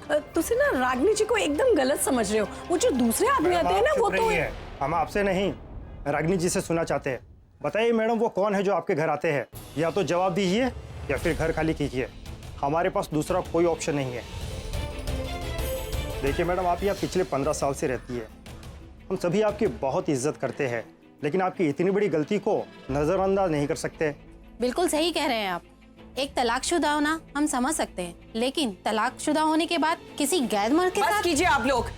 तुसी ना रागनी जी को एकदम गलत समझ रहे हो। वो जो दूसरे आदमी आते हैं ना वो तो हम आपसे नहीं रागनी जी से सुनना चाहते हैं। बताइए मैडम वो कौन है जो आपके घर आते हैं? या तो जवाब दीजिए या फिर घर खाली कीजिए। हमारे पास दूसरा कोई ऑप्शन नहीं है। देखिए मैडम आप यहाँ पिछले 15 साल से रहती है। हम सभी आपकी बहुत इज्जत करते हैं, लेकिन आपकी इतनी बड़ी गलती को नजरअंदाज नहीं कर सकते। बिल्कुल सही कह रहे हैं आप। एक तलाकशुदा होना हम समझ सकते हैं, लेकिन तलाकशुदा होने के बाद किसी गैर मर्द के साथ। बस कीजिए आप लोग,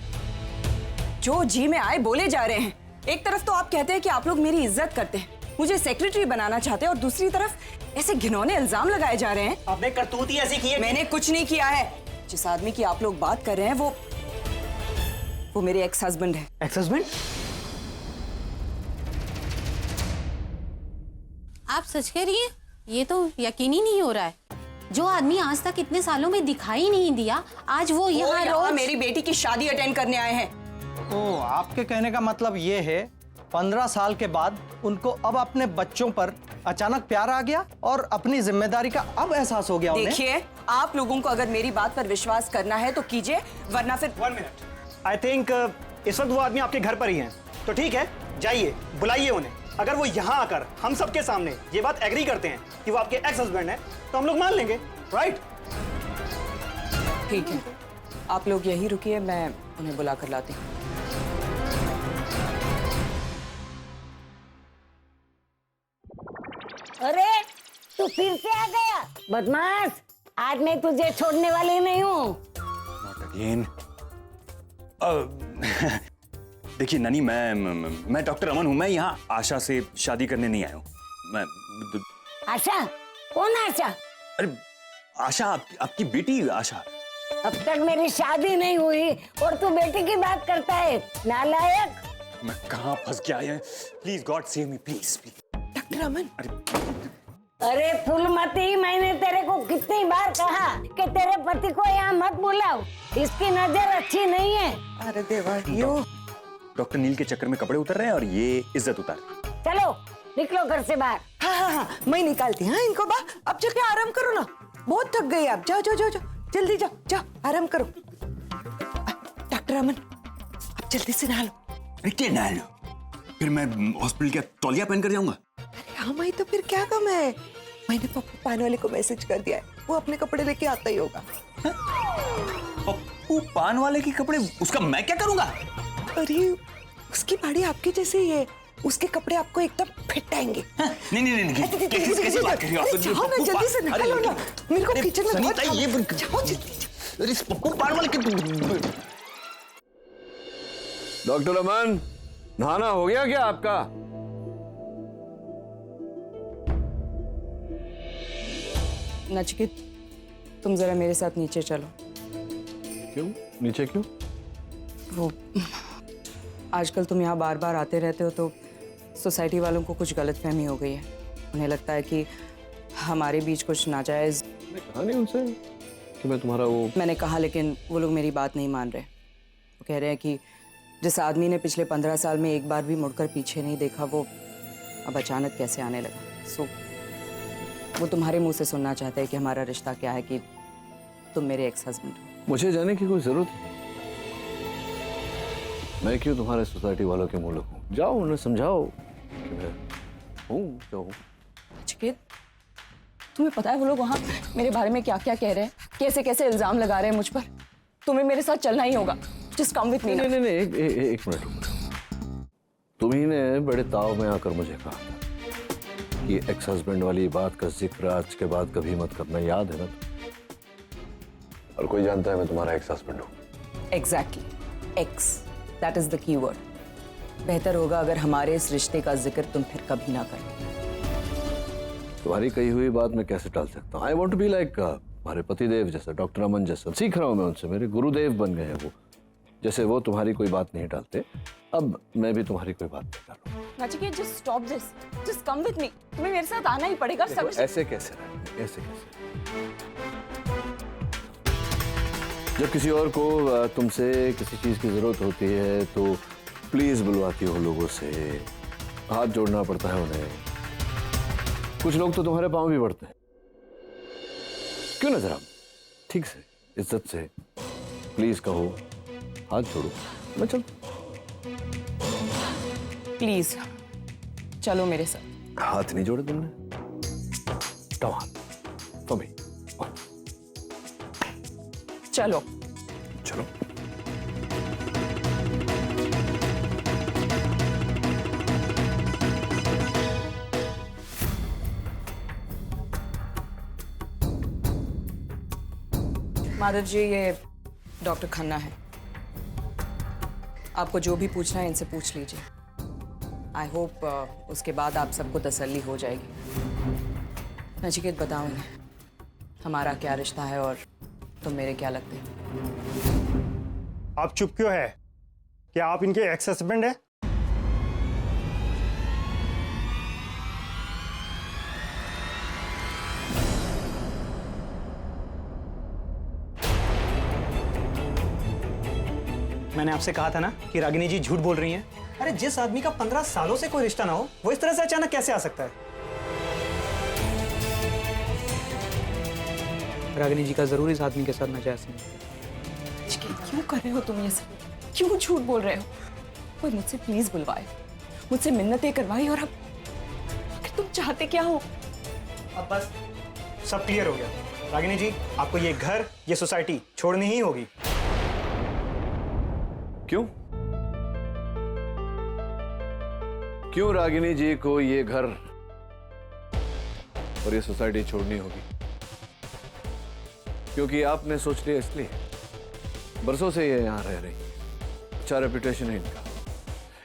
जो जी में आए बोले जा रहे हैं। एक तरफ तो आप कहते हैं कि आप लोग मेरी इज्जत करते हैं, मुझे सेक्रेटरी बनाना चाहते हैं, और दूसरी तरफ ऐसे घिनौने इल्जाम लगाए जा रहे हैं। आपने करतूत ही ऐसी की है। मैंने कुछ नहीं किया है। जिस आदमी की आप लोग बात कर रहे हैं वो मेरे एक्स हस्बैंड है। Ex husband? आप सच कह रही हैं? ये तो यकीन ही नहीं हो रहा है। जो आदमी आज तक इतने सालों में दिखाई नहीं दिया, आज वो यहाँ रोज मेरी बेटी की शादी अटेंड करने आए हैं। तो आपके कहने का मतलब ये है 15 साल के बाद उनको अब अपने बच्चों पर अचानक प्यार आ गया और अपनी जिम्मेदारी का अब एहसास हो गया उन्हें। देखिए आप लोगों को अगर मेरी बात पर विश्वास करना है तो कीजिए, वरना फिर 1 मिनट। आई थिंक इस वक्त वो आदमी आपके घर पर ही हैं। तो ठीक है, जाइए बुलाइए उन्हें। अगर वो यहाँ आकर हम सबके सामने ये बात एग्री करते हैं कि वो आपके एक्स हस्बैंड हैं, तो हम लोग मान लेंगे, राइट? ठीक है, आप लोग यही रुकिए, मैं उन्हें बुला कर लाती हूँ। अरे तू फिर से आ गया बदमाश, आज मैं तुझे छोड़ने वाली नहीं हूँ। देखिए ननी, मैं डॉक्टर अमन हूँ। मैं यहाँ आशा से शादी करने नहीं आया हूँ। मैं आशा? कौन आशा? अरे आशा आपकी बेटी आशा। अब तक मेरी शादी नहीं हुई और तू बेटी की बात करता है, नालायक। मैं कहाँ फंस गया है? Please God save me, please please. Doctor Aman, अरे फूलमती, मैंने तेरे को कितनी बार कहा कि तेरे पति को यहाँ मत बुलाओ, इसकी नजर अच्छी नहीं है। अरे देवा, यो डॉक्टर नील के चक्कर में कपड़े उतर रहे हैं और ये इज्जत उतार। चलो निकलो घर से बाहर। हाँ, मैं निकालती हूँ इनको बाहर। अब जाके आराम करो ना, बहुत थक गई आप। जाओ जाओ जाओ जाओ, जल्दी जाओ जाओ, आराम करो। डॉक्टर अमन, अब जल्दी से नहा लो। अरे क्या नहा लो? फिर मैं हॉस्पिटल का तौलिया पहन कर जाऊंगा? हाँ माई, तो फिर क्या कम है? मैंने पप्पू पान वाले को मैसेज कर दिया है, वो अपने कपड़े लेके आता ही होगा। पप्पू पान वाले के कपड़े? उसका मैं क्या करूंगा? अरे उसकी बाड़ी आपकी जैसी ही है, उसके कपड़े आपको एकदम फिट आएंगे। नहीं कैसी बात कर रही हो आप? जाओ ना, जल्दी से निकलो ना, मेरे को किचन में बहुत ये जाओ जल्दी। अरे पप्पू पान वाले के। डॉक्टर अमन, नहाना हो गया क्या आपका? नचिकेत, तुम जरा मेरे साथ नीचे चलो। क्यों नीचे क्यों? वो आजकल तुम यहाँ बार बार आते रहते हो तो सोसाइटी वालों को कुछ गलतफहमी हो गई है। उन्हें लगता है कि हमारे बीच कुछ नाजायज। मैंने कहा नहीं उनसे कि मैं तुम्हारा वो। मैंने कहा, लेकिन वो लोग मेरी बात नहीं मान रहे। वो कह रहे हैं कि जिस आदमी ने पिछले 15 साल में एक बार भी मुड़कर पीछे नहीं देखा, वो अब अचानक कैसे आने लगा। सो वो तुम्हारे मुंह से सुनना चाहते हैं कि हमारा रिश्ता क्या है, कि तुम मेरे एक्स हस्बैंड हो। मुझे जाने की कोई जरूरत नहीं। मैं क्यों तुम्हारे सोसाइटी वालों के मुंह लगूं? जाओ उन्हें समझाओ कि मैं हूँ जो हूँ। नचिकेत, तुम्हें पता है वो लोग वहाँ मेरे बारे में क्या क्या कह रहे हैं, कैसे कैसे इल्जाम लगा रहे हैं मुझ पर। तुम्हें मेरे साथ चलना ही होगा। जस्ट कम विद मी। नहीं एक मिनट। तुम्ही ने बड़े ताव में आकर मुझे कहा था कि एक्स हस्बैंड वाली बात का जिक्र आज के बाद कभी मत करना, याद है ना? और कोई जानता है मैं तुम्हारा एक्स हस्बैंड हूँ। Exactly, x, that is the key word. बेहतर होगा अगर हमारे इस रिश्ते का जिक्र तुम फिर कभी ना करो। तुम्हारी कही हुई बात मैं कैसे टाल सकता हूँ? I want to be like हमारे पतिदेव जैसा, डॉक्टर अमन जैसा। सीख रहा हूँ मैं उनसे, मेरे गुरुदेव बन गए हैं वो। जैसे वो तुम्हारी कोई बात नहीं टालते, अब मैं भी तुम्हारी कोई बात नहीं टालूं। Nachiket, just stop this, just come with me. तुम्हें मेरे साथ आना ही पड़ेगा। समझ? ऐसे कैसे ऐसे कैसे? जब किसी और को तुमसे किसी चीज की जरूरत होती है तो प्लीज बुलवाती हो लोगों से, हाथ जोड़ना पड़ता है उन्हें। कुछ लोग तो तुम्हारे पांव भी पड़ते हैं। क्यों ना जरा ठीक से, इज्जत से प्लीज कहो, हाथ छोड़ो, मैं चल। प्लीज चलो मेरे साथ। हाथ नहीं जोड़े तुमने? Come on, for me. चलो। चलो। माधव जी, ये डॉक्टर खन्ना है। आपको जो भी पूछना है इनसे पूछ लीजिए। आई होप उसके बाद आप सबको तसल्ली हो जाएगी। नचिकेत, बताओ इन्हें हमारा क्या रिश्ता है और तुम मेरे क्या लगते हैं। आप चुप क्यों है? क्या आप इनके एक्स हस्बैंड है? मैंने आपसे कहा था ना कि रागिनी जी झूठ बोल रही हैं। अरे जिस आदमी का 15 सालों से कोई रिश्ता ना हो, वो इस तरह से अचानक कैसे आ सकता है? रागिनी जी का जरूर इस आदमी के साथ नाजायज संबंध। नचिकेत, क्यों कर रहे हो तुम ये सब? क्यों झूठ बोल रहे हो? कोई मुझसे प्लीज बुलवाए, मुझसे मिन्नतें करवाई, और अब आखिर तुम चाहते क्या हो? अब बस सब क्लियर हो गया। रागिनी जी, आपको ये घर, ये सोसाइटी छोड़नी ही होगी। क्यों? क्यों रागिनी जी को ये घर और ये सोसाइटी छोड़नी होगी? क्योंकि आपने सोच लिया इसलिए? बरसों से ये यहां रह रही, अच्छा रेपुटेशन है इनका,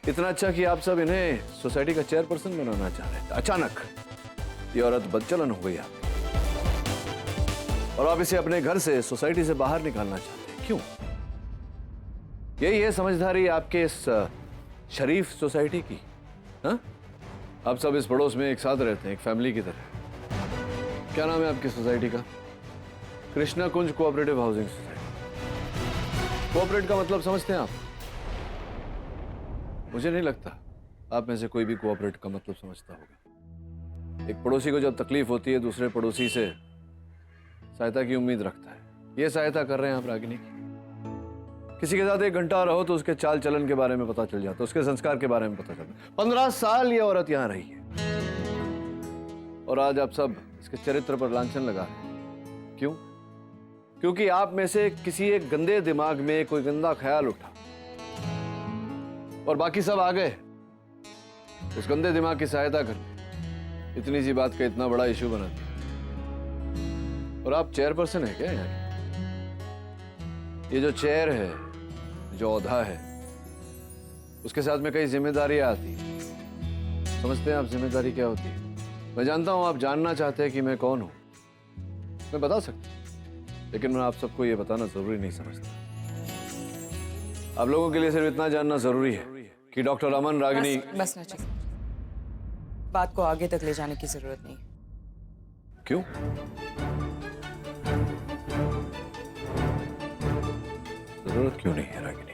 इतना अच्छा कि आप सब इन्हें सोसाइटी का चेयरपर्सन बनाना चाह रहे हैं। अचानक ये औरत बदचलन हो गई आपकी, और आप इसे अपने घर से, सोसाइटी से बाहर निकालना चाहते हैं। क्यों? यही है समझदारी आपके इस शरीफ सोसाइटी की? हाँ? आप सब इस पड़ोस में एक साथ रहते हैं, एक फैमिली की तरह। क्या नाम है आपकी सोसाइटी का? कृष्णा कुंज कोऑपरेटिव हाउसिंग सोसाइटी। कोऑपरेट का मतलब समझते हैं आप? मुझे नहीं लगता आप में से कोई भी कोऑपरेट का मतलब समझता होगा। एक पड़ोसी को जब तकलीफ होती है, दूसरे पड़ोसी से सहायता की उम्मीद रखता है। ये सहायता कर रहे हैं आप रागिनी की। किसी के साथ 1 घंटा रहो तो उसके चाल चलन के बारे में पता चल जाता है, उसके संस्कार के बारे में पता चलता है। 15 साल ये औरत यहां रही है, और आज आप सब इसके चरित्र पर लांछन लगा रहे हैं। क्यों? क्योंकि आप में से किसी एक गंदे दिमाग में कोई गंदा ख्याल उठा, और बाकी सब आ गए उस गंदे दिमाग की सहायता करके इतनी सी बात का इतना बड़ा इशू बना दिया। और आप चेयरपर्सन है क्या यहाँ? ये जो चेयर है, जो औधा है, उसके साथ में कई जिम्मेदारियां आती हैं। समझते हैं आप जिम्मेदारी क्या होती है? मैं जानता हूं आप जानना चाहते हैं कि मैं कौन हूं। मैं बता सकता हूं, लेकिन मैं आप सबको ये बताना जरूरी नहीं समझता। आप लोगों के लिए सिर्फ इतना जानना जरूरी है कि डॉक्टर अमन रागिनी। बस नचिकेत, बात को आगे तक ले जाने की जरूरत नहीं। क्यों? जरूरत क्यों नहीं है रागिनी?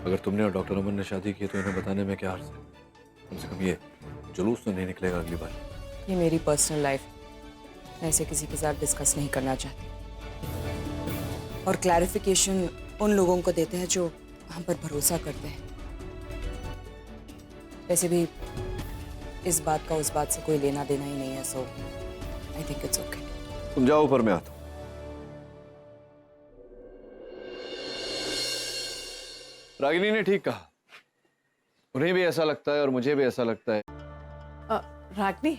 अगर तुमने और डॉक्टर अमन ने शादी की तो इन्हें बताने में क्या हर्ज है? कम से कम ये जुलूस तो नहीं निकलेगा अगली बार। ये मेरी पर्सनल लाइफ, मैं इसे किसी के साथ डिस्कस नहीं करना चाहती। और क्लैरिफिकेशन उन लोगों को देते हैं जो हम पर भरोसा करते हैं। वैसे भी इस बात का उस बात से कोई लेना देना ही नहीं है, सो आई थिंक इट्स ओके। तुम जाओ, ऊपर मैं आता हूं। रागिनी ने ठीक कहा, उन्हें भी ऐसा लगता है और मुझे भी ऐसा लगता है। रागिनी,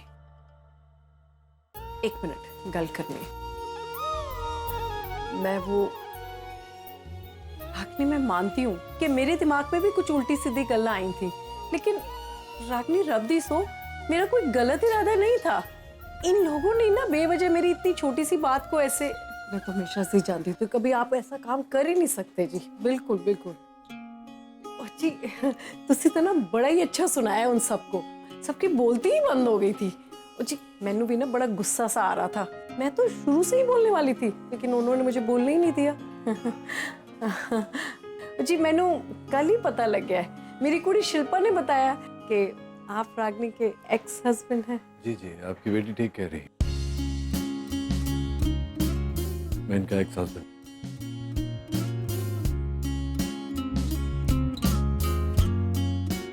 1 मिनट गल करनी। रागिनी, मैं मानती हूँ कि मेरे दिमाग में भी कुछ उल्टी सीधी गल्ला आई थी, लेकिन रागिनी रब दी सो, मेरा कोई गलत इरादा नहीं था। इन लोगों ने ना बेवजह मेरी इतनी छोटी सी बात को ऐसे, मैं तो हमेशा से जानती थी कभी आप ऐसा काम कर ही नहीं सकते जी। बिल्कुल बिल्कुल। और जी तुसी तो ना बड़ा ही अच्छा सुनाया उन सबको, सबकी बोलती ही बंद हो गई थी। और जी मैनू भी ना बड़ा गुस्सा सा आ रहा था, मैं तो शुरू से ही बोलने वाली थी, लेकिन उन्होंने मुझे बोलने ही नहीं दिया। जी मैनू कल ही पता लग गया है, मेरी कुड़ी शिल्पा ने बताया कि आप रागिनी के एक्स हस्बैंड हैं। जी जी, आपकी बेटी ठीक कह रही है, मैं इनका एक्स हस्बैंड।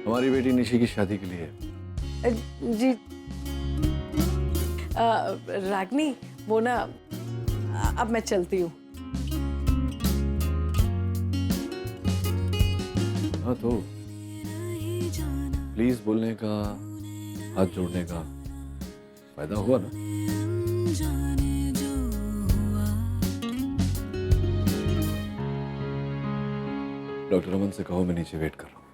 हमारी बेटी निशी की शादी के लिए। जी रागनी, वो ना अब मैं चलती हूँ। हाँ तो प्लीज बोलने का, हाथ जोड़ने का फायदा हुआ ना। डॉक्टर अमन से कहो मैं नीचे वेट कर रहा हूँ।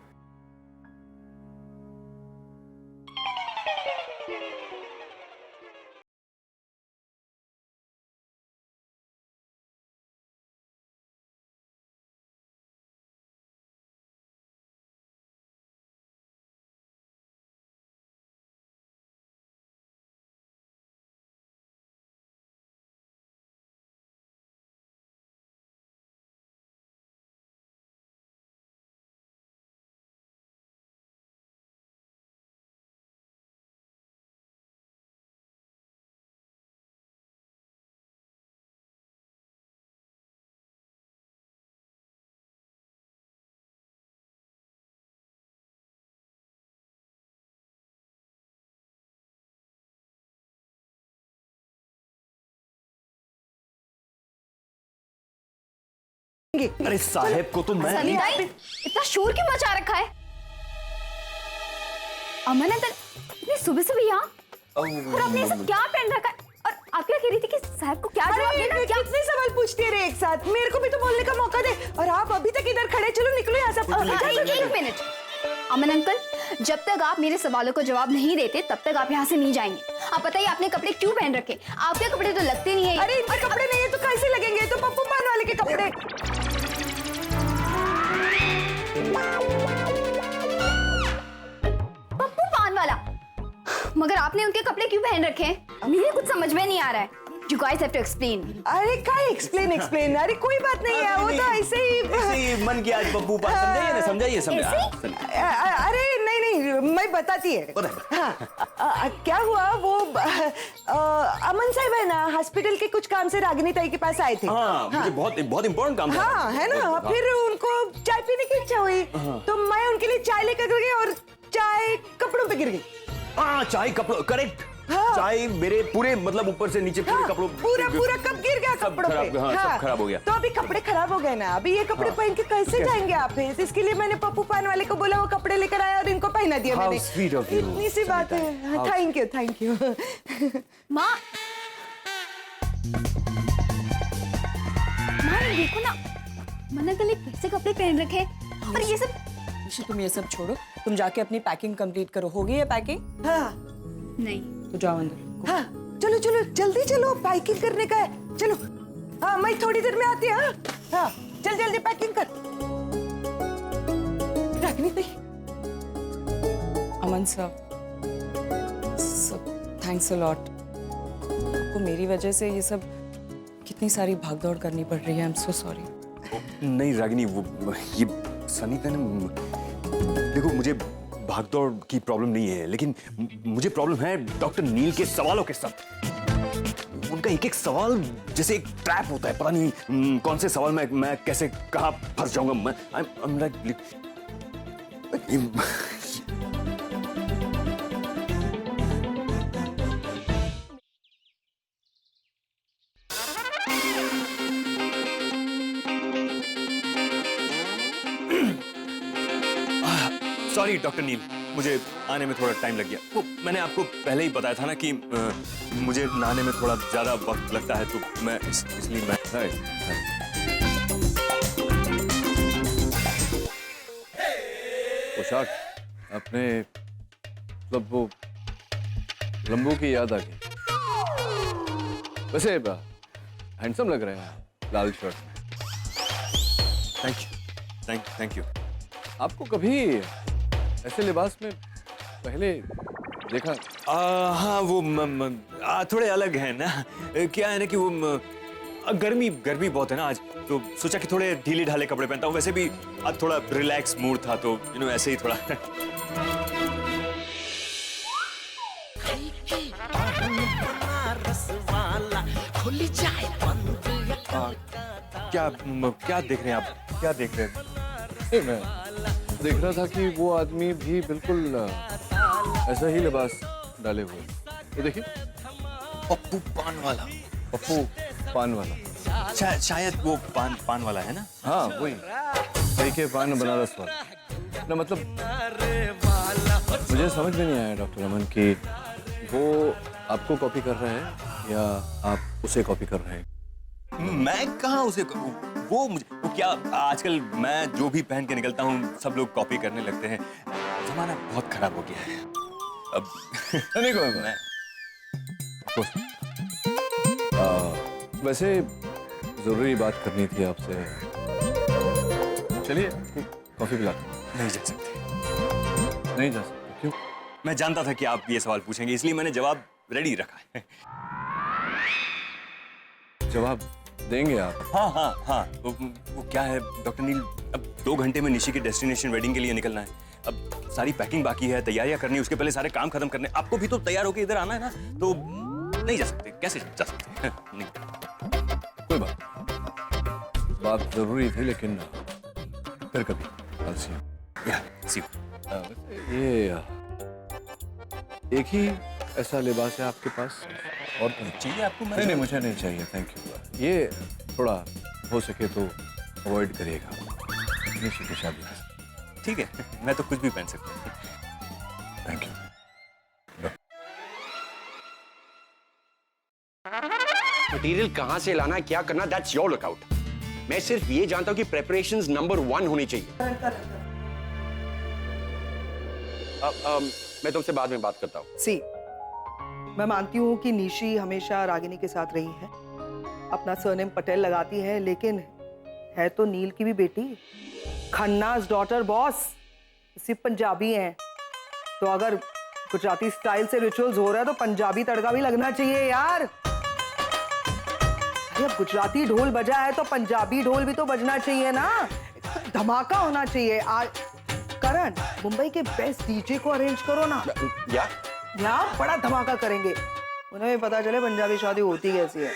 अरे साहेब को तो मैं सनी भाई, इतना शोर क्यों मचा रखा है? अमन अंकल, इतनी सुबह सुबह यहाँ और आपने ये सब क्या पहन रखा है? और आप क्या कह रही थी कि साहब को क्या जवाब देना? क्या कितने सवाल पूछती है एक साथ? मेरे को भी तो बोलने का मौका दे। और आप अभी तक इधर खड़े, चलो निकलो यहाँ से। एक मिनट, अमन अंकल, जब तक आप मेरे सवालों को जवाब नहीं देते तब तक आप यहाँ से नहीं जाएंगे। आप बताइए आपने कपड़े क्यों पहन रखे? आपके कपड़े तो लगते नहीं है। अरे इनके कपड़े नहीं है तो कैसे लगेंगे? तो पप्पू पान वाले के कपड़े। पप्पू पान वाला? मगर आपने उनके कपड़े क्यों पहन रखे हैं? मुझे कुछ समझ में नहीं आ रहा है। You guys have to explain. अरे क्या एक्सप्लेन? अरे कोई बात नहीं है, वो तो ऐसे ही मन की आज बब्बू पास समझाइए अरे नहीं मैं बताती है। हाँ, क्या हुआ वो अमन साहब है ना, हॉस्पिटल के कुछ काम से रागिनी ताई के पास आए थे। हाँ, मुझे बहुत इम्पोर्टेंट काम था। हाँ है ना, फिर उनको चाय पीने की इच्छा हुई तो मैं उनके लिए चाय लेकर गई और चाय कपड़ों पे गिर गई। हाँ, चाय कपड़ों, करेक्ट। हाँ। चाय मेरे पूरे मतलब ऊपर से नीचे पूरे कपड़ों पूरा कब गिर गया कपड़ों पे। हाँ, सब खराब हो गया। तो अभी कपड़े खराब हो गए ना, अभी ये कपड़े पहन के कैसे जाएंगे आप? इसके लिए मैंने पप्पू पान वाले को बोला, वो कपड़े लेकर आया और इनको पहना दिया मैंने। sweet of you. इतनी सी बात है। Thank you. माँ देखो ना, मना कल कैसे कपड़े पहन रखे हैं और ये सब। तुम ये सब छोड़ो, तुम जाके अपनी पैकिंग कंप्लीट करो। हो गई है पैकिंग? हाँ नहीं तो जाओ अंदर। हाँ चलो जल्दी चलो, पैकिंग करने का है। चलो हाँ, मैं थोड़ी देर में आती हूँ। हाँ चल जल्दी पैकिंग कर। रागिनी ताई। अमन सर, थैंक्स अ लॉट। आपको मेरी वजह से ये सब कितनी सारी भागदौड़ करनी पड़ रही है। I am so sorry. नहीं रागिनी, वो ये सनीता ने, देखो मुझे भागदौड़ की प्रॉब्लम नहीं है, लेकिन मुझे प्रॉब्लम है डॉक्टर नील के सवालों के साथ। उनका एक एक सवाल जैसे एक ट्रैप होता है, पता नहीं कौन से सवाल मैं कैसे कहाँ फंस जाऊंगा। मैं I'm like, सॉरी डॉक्टर नील, मुझे आने में थोड़ा टाइम लग गया। वो मैंने आपको पहले ही बताया था ना कि मुझे नहाने में थोड़ा ज्यादा वक्त लगता है, तो मैं इसलिए मैं पोशाक अपने मतलब वो लंबू की याद आ गई। वैसे हैंडसम लग रहे हैं लाल शर्ट में। Thank you. आपको कभी ऐसे लिबास में पहले देखा? हाँ, वो थोड़े अलग है ना। क्या है ना कि वो गर्मी बहुत है ना आज, तो सोचा कि थोड़े ढीले ढाले कपड़े पहनता हूँ। वैसे भी आज थोड़ा रिलैक्स मूड था, तो ऐसे ही थोड़ा क्या देख रहे हैं आप? क्या देख रहे हैं? देख रहा था कि वो आदमी भी बिल्कुल ऐसा ही लिबास डाले हुए। ये देखिए, पप्पू पान वाला। पप्पू पान वाला। शायद वो पान वाला है ना? हाँ वही, के पान बनारस वाला ना। मतलब मुझे समझ में नहीं आया डॉक्टर रमन कि वो आपको कॉपी कर रहे हैं या आप उसे कॉपी कर रहे हैं। मैं कहाँ उसे वो क्या, आजकल मैं जो भी पहन के निकलता हूँ सब लोग कॉपी करने लगते हैं। जमाना बहुत खराब हो गया है अब। नहीं कोई मैं वैसे जरूरी बात करनी थी आपसे। चलिए कॉफी पिला। नहीं जा सकते। नहीं जा सकते? क्यों? मैं जानता था कि आप ये सवाल पूछेंगे, इसलिए मैंने जवाब रेडी रखा है। जवाब देंगे आप? हाँ। वो क्या है डॉक्टर नील, अब 2 घंटे में निशी के डेस्टिनेशन वेडिंग के लिए निकलना है। अब सारी पैकिंग बाकी है, तैयारियां करनी है, उसके पहले सारे काम खत्म करने। आपको भी तो तैयार होकर इधर आना है ना, तो नहीं जा सकते। कैसे जा सकते? नहीं। कोई बात जरूरी थी, लेकिन फिर कभी। ये एक ही ऐसा लिबास है आपके पास और तो चाहिए आपको? नहीं, मुझे नहीं चाहिए, थैंक यू। ये थोड़ा हो सके तो अवॉइड करिएगा निशी की शादी में। ठीक है, मैं तो कुछ भी पहन सकता हूँ। Thank you. मटेरियल कहां से लाना, क्या करना, दैट्स योर लुकआउट। मैं सिर्फ ये जानता हूं कि प्रेपरेशंस नंबर 1 होनी चाहिए। मैं तुमसे बाद में बात करता हूं। सी, मैं मानती हूँ कि निशी हमेशा रागिनी के साथ रही है, अपना सरनेम पटेल लगाती है, लेकिन है तो नील की भी बेटी, खन्ना's डॉटर बॉस। सिर्फ पंजाबी है, तो अगर गुजराती स्टाइल से रिचुअल्स हो रहा है तो पंजाबी तड़का भी लगना चाहिए यार। जब गुजराती ढोल बजा है तो पंजाबी ढोल भी तो बजना चाहिए ना, धमाका होना चाहिए। करण, मुंबई के बेस्ट डीजे को अरेंज करो ना यार, बड़ा धमाका करेंगे। उन्हें भी पता चले पंजाबी शादी होती कैसी है।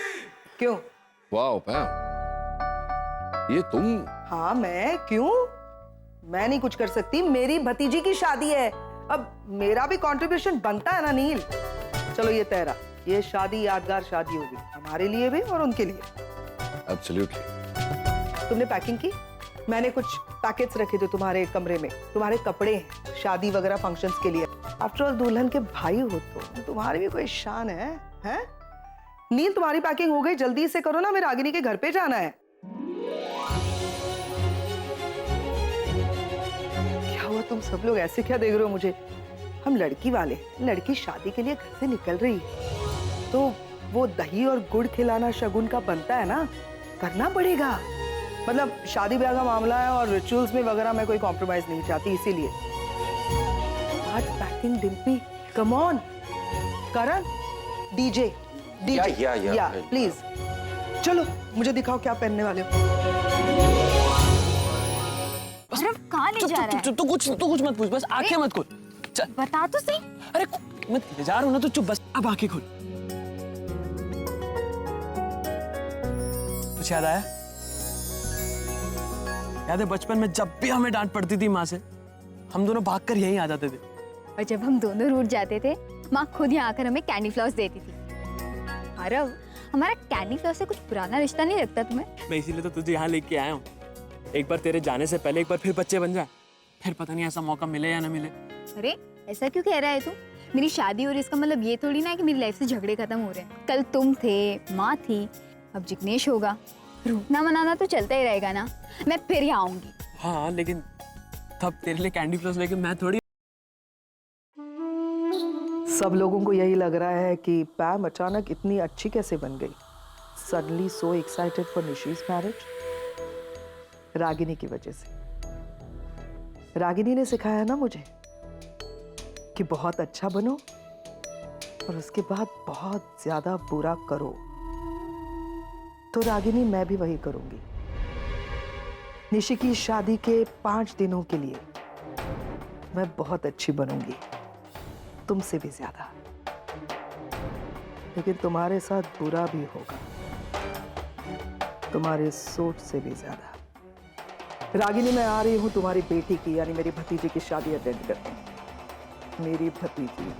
क्यों? वाह पैम, ये तुम? हाँ मैं, क्यों? मैं नहीं कुछ कर सकती, मेरी भतीजी की शादी है, अब मेरा भी कंट्रीब्यूशन बनता है ना नील। चलो ये तय रहा, ये शादी यादगार शादी होगी, हमारे लिए भी और उनके लिए। एब्सोल्युटली। तुमने पैकिंग की? मैंने कुछ पैकेट्स रखे थे तुम्हारे कमरे में, तुम्हारे कपड़े हैं शादी वगैरह फंक्शंस के लिए। आफ्टर ऑल दुल्हन के भाई हो तो तुम्हारी भी कोई शान है, हैं? नील तुम्हारी पैकिंग हो गई, जल्दी से करो ना, मेरे रागिनी के घर पे जाना है। क्या हुआ, तुम सब लोग ऐसे क्या देख रहे हो मुझे? हम लड़की वाले, लड़की शादी के लिए घर से निकल रही तो वो दही और गुड़ खिलाना शगुन का बनता है ना, करना पड़ेगा। मतलब शादी ब्याह का मामला है और रिचुअल्स में वगैरह मैं कोई कॉम्प्रोमाइज नहीं चाहती, इसीलिए। Packing Dimpy, come on. Karan, DJ या प्लीज चलो, मुझे दिखाओ क्या पहनने वाले हो। कहाँ ले जा रहा है? तू कुछ मत पूछ, बस आंखें मत खोल। बता तो सही। अरे मैं जा रहा हूँ ना, तो चुप, बस अब आंखें खोल। कुछ याद आया? याद है बचपन में जब भी हमें डांट पड़ती थी माँ से, हम दोनों भागकर यहीं आ जाते थे। और जब हम दोनों रूठ जाते थे, माँ खुद यहाँ आकर हमें कैंडी फ्लावर्स देती थी। आरव, हमारा कैंडी फ्लावर से कुछ पुराना रिश्ता नहीं लगता तुम्हें? मैं इसीलिए तो तुझे यहाँ लेके आया हूँ। एक बार तेरे जाने से पहले एक बार फिर बच्चे बन जाए, फिर पता नहीं ऐसा मौका मिले या ना मिले। अरे ऐसा क्यों कह रहा है तू? मेरी शादी हो रही, इसका मतलब ये थोड़ी ना है कि मेरी लाइफ से झगड़े खत्म हो रहे हैं। कल तुम थे, माँ थी, अब जिग्नेश होगा। रूठना मनाना तो चलता ही रहेगा ना। मैं फिर यहाँ आऊंगी। हाँ, लेकिन तब तेरे लिए कैंडी फ्लावर्स लेके मैं थोड़ी। सब लोगों को यही लग रहा है कि पैम अचानक इतनी अच्छी कैसे बन गई। Suddenly so excited for Nishi's marriage. Ragini की वजह से। रागिनी ने सिखाया ना मुझे कि बहुत अच्छा बनो और उसके बाद बहुत ज्यादा बुरा करो। तो रागिनी, मैं भी वही करूंगी। निशी की शादी के 5 दिनों के लिए मैं बहुत अच्छी बनूंगी, तुमसे भी ज्यादा। लेकिन तुम्हारे साथ बुरा भी होगा, तुम्हारे सोच से भी ज्यादा। रागिनी, मैं आ रही हूँ तुम्हारी बेटी की यानी मेरी भतीजी की शादी अटेंड करने। मेरी भतीजी